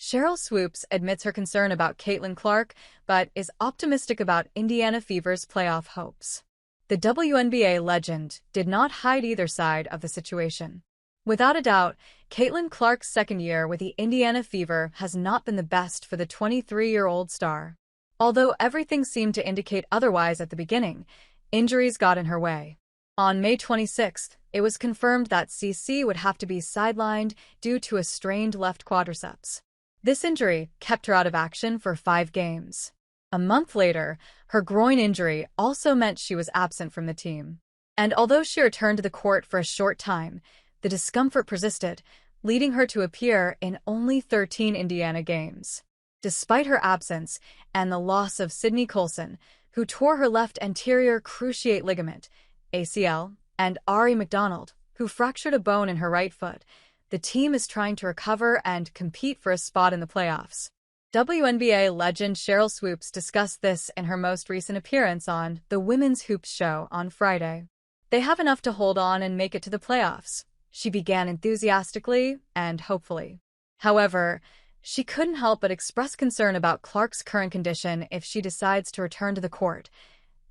Sheryl Swoopes admits her concern about Caitlin Clark, but is optimistic about Indiana Fever's playoff hopes. The WNBA legend did not hide either side of the situation. Without a doubt, Caitlin Clark's second year with the Indiana Fever has not been the best for the 23-year-old star. Although everything seemed to indicate otherwise at the beginning, injuries got in her way. On May 26th, it was confirmed that CC would have to be sidelined due to a strained left quadriceps. This injury kept her out of action for 5 games. A month later, her groin injury also meant she was absent from the team. And although she returned to the court for a short time, the discomfort persisted, leading her to appear in only 13 Indiana games. Despite her absence and the loss of Sydney Colson, who tore her left anterior cruciate ligament, ACL, and Ari McDonald, who fractured a bone in her right foot, the team is trying to recover and compete for a spot in the playoffs. WNBA legend Sheryl Swoopes discussed this in her most recent appearance on the Women's Hoops Show on Friday. "They have enough to hold on and make it to the playoffs," she began enthusiastically and hopefully. However, she couldn't help but express concern about Clark's current condition if she decides to return to the court.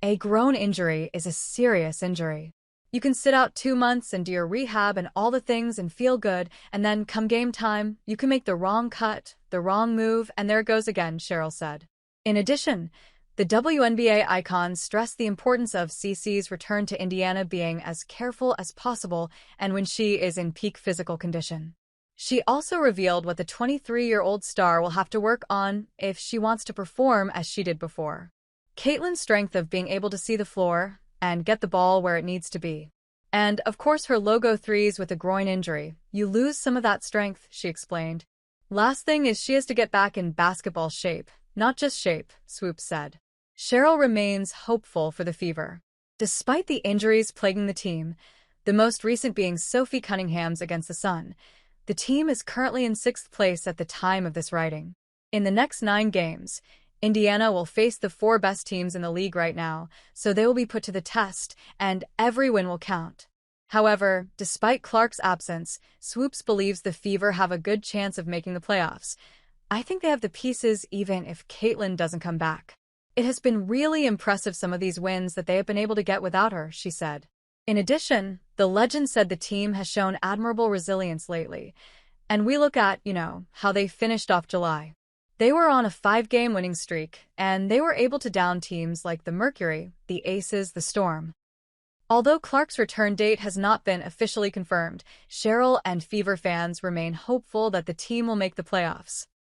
A groin injury is a serious injury. You can sit out 2 months and do your rehab and all the things and feel good, and then come game time, you can make the wrong cut, the wrong move, and there it goes again, Sheryl said. In addition, the WNBA icon stressed the importance of CC's return to Indiana being as careful as possible and when she is in peak physical condition. She also revealed what the 23-year-old star will have to work on if she wants to perform as she did before. Caitlin's strength of being able to see the floor and get the ball where it needs to be. And, of course, her logo threes with a groin injury. You lose some of that strength, she explained. Last thing is she has to get back in basketball shape, not just shape, Swoopes said. Sheryl remains hopeful for the Fever. Despite the injuries plaguing the team, the most recent being Sophie Cunningham's against the Sun, the team is currently in 6th place at the time of this writing. In the next 9 games, Indiana will face the 4 best teams in the league right now, so they will be put to the test, and every win will count. However, despite Clark's absence, Swoopes believes the Fever have a good chance of making the playoffs. "I think they have the pieces even if Caitlin doesn't come back. It has been really impressive some of these wins that they have been able to get without her," she said. In addition, the legend said the team has shown admirable resilience lately, and we look at, how they finished off July. They were on a 5-game winning streak, and they were able to down teams like the Mercury, the Aces, the Storm. Although Clark's return date has not been officially confirmed, Sheryl and Fever fans remain hopeful that the team will make the playoffs.